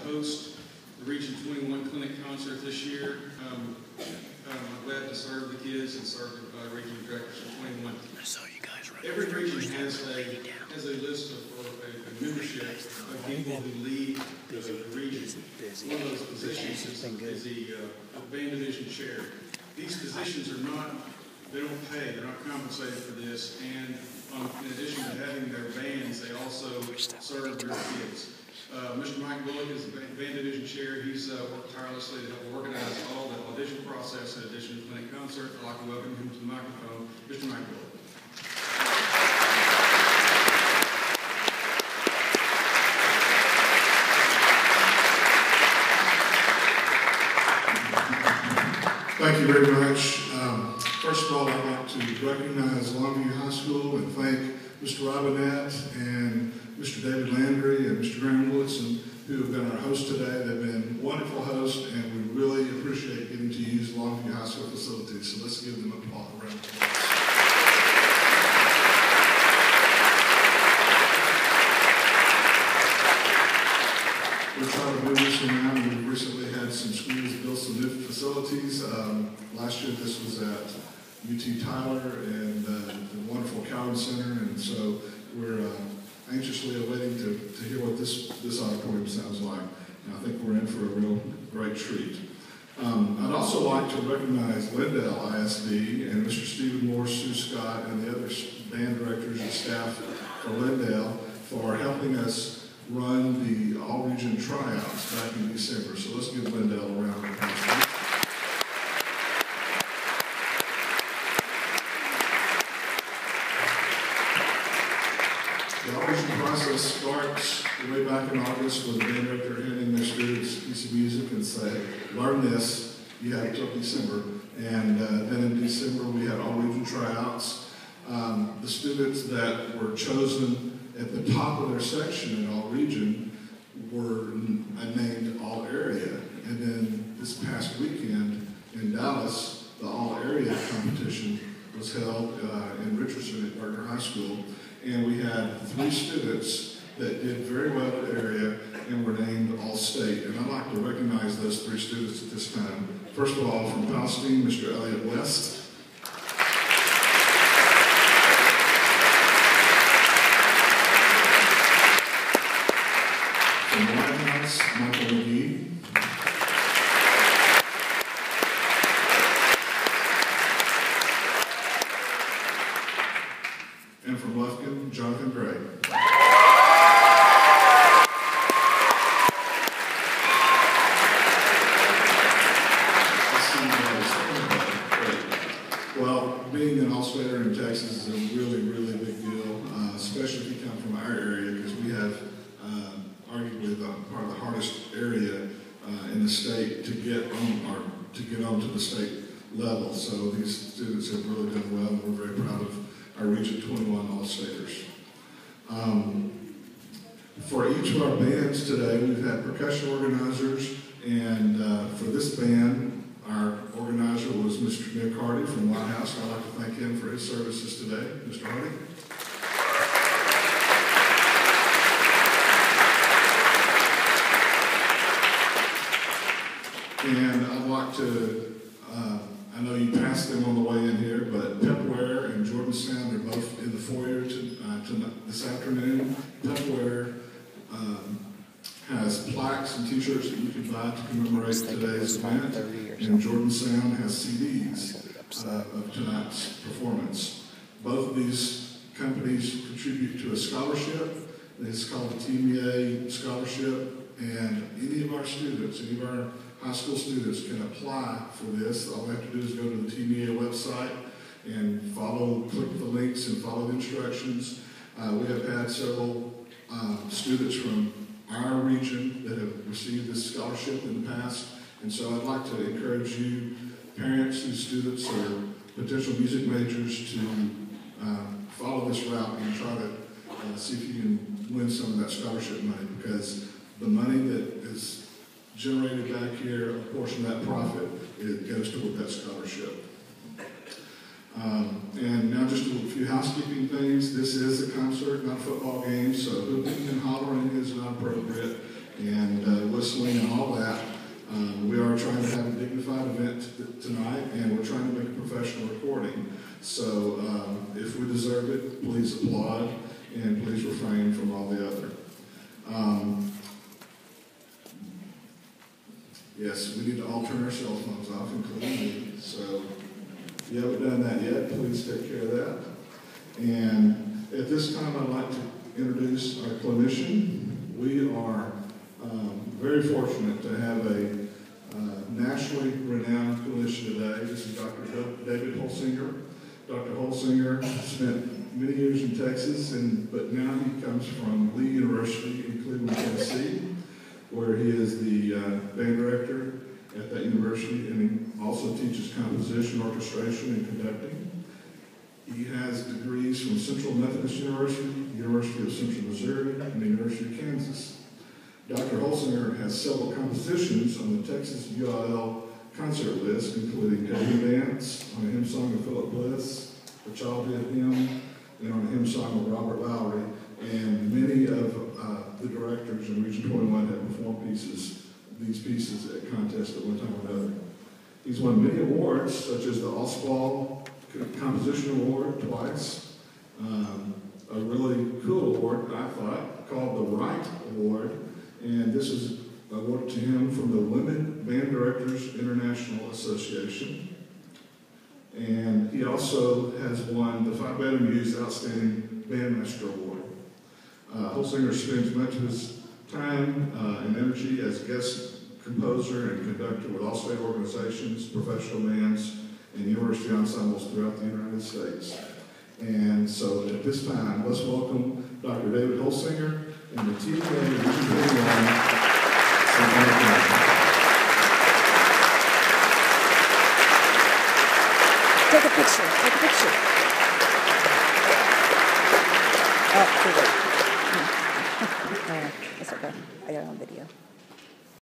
host the Region 21 Clinic Concert this year. I'm glad to serve the kids and serve the region directors for 21. Every region has a list of a membership of people who lead the region. One of those positions is the band division chair. These positions are not, they don't pay, they're not compensated for this, and in addition to having their bands, they also serve your kids. Mr. Mike Bullock is the band division chair. He's worked tirelessly to help organize all the audition process in addition to the clinic concert. I'd like to welcome him to the microphone, Mr. Mike Bullock. Thank you very much. First of all, I'd like to recognize Longview High School and thank Mr. Robinett and Mr. David Landry and Mr. Graham Woodson, who have been our hosts today. They've been wonderful hosts, and we really appreciate getting to use Longview High School facilities. So let's give them a round of applause. We're trying to move this around. We've recently had some schools build some new facilities. Last year this was at UT Tyler and the wonderful Cowan Center, and so we're anxiously awaiting to hear what this auditorium sounds like. And I think we're in for a real great treat. I'd also like to recognize Lindale ISD and Mr. Stephen Moore, Sue Scott, and the other band directors and staff for Lindale for helping us run the all-region tryouts back in December. So let's give Lindale a round of applause. The all-region process starts way back in August with the band director handing their students a piece of music and say, learn this, you have until December. And then in December we had all-region tryouts. The students that were chosen at the top of their section in all region were named all area. And then this past weekend in Dallas, the all area competition was held in Richardson at Gardner High School. And we had 3 students that did very well at area and were named all state. And I'd like to recognize those 3 students at this time. First of all, from Palestine, Mr. Elliott West. Michael McGee. And from Lufkin, Jonathan Gray. Well, being an all-stater in Texas is a really, really big deal, especially if you come from our area, because we have arguably part of the hardest area in the state to get onto the state level. So these students have really done well, and we're very proud of our Region 21 All-Staters. For each of our bands today, we've had percussion organizers, and for this band, our organizer was Mr. Nick Hardy from White House. I'd like to thank him for his services today. Mr. Hardy. And I'd like to, I know you passed them on the way in here, but Pepware and Jordan Sound are both in the foyer this afternoon. Pepware has plaques and t-shirts that you can buy to commemorate today's event, and Jordan Sound has CDs of tonight's performance. Both of these companies contribute to a scholarship. It's called the TMEA scholarship, and any of our students, any of our high school students can apply for this. All they have to do is go to the TMEA website and click the links and follow the instructions. We have had several students from our region that have received this scholarship in the past, and so I'd like to encourage you, parents whose students are potential music majors, to follow this route and try to see if you can win some of that scholarship money, because the money that is generated back here, a portion of that profit, it goes toward that scholarship. And now just a few housekeeping things. This is a concert, not a football game, so hooting and hollering is not appropriate. And whistling and all that. We are trying to have a dignified event tonight, and we're trying to make a professional recording. So if we deserve it, please applaud, and please refrain from all the other. Yes, we need to all turn our cell phones off, including me. So if you haven't done that yet, please take care of that. And at this time, I'd like to introduce our clinician. We are very fortunate to have a nationally renowned clinician today. This is Dr. David Holsinger. Dr. Holsinger spent many years in Texas, but now he comes from Lee University in Cleveland, Tennessee, where he is the band director at that university, and he also teaches composition, orchestration, and conducting. He has degrees from Central Methodist University, University of Central Missouri, and the University of Kansas. Dr. Holsinger has several compositions on the Texas UIL concert list, including Heaven Dance, on a hymn song of Philip Bliss, a childhood hymn, and on a hymn song of Robert Lowry. And many of the directors in Region 21 have performed these pieces at contests at one time or another. He's won many awards, such as the Oswald Composition Award twice, a really cool award, I thought, called the Wright Award, and this is awarded to him from the Women Band Directors International Association. And he also has won the Five Band Muse Outstanding Bandmaster Award. Holsinger spends much of his time and energy as guest composer and conductor with all state organizations, professional bands, and university ensembles throughout the United States. And so at this time, let's welcome Dr. David Holsinger and the TMEA Region 21 Symphonic Orchestra. Take a picture. Take a picture. Oh, too late. It's okay. I got it on video.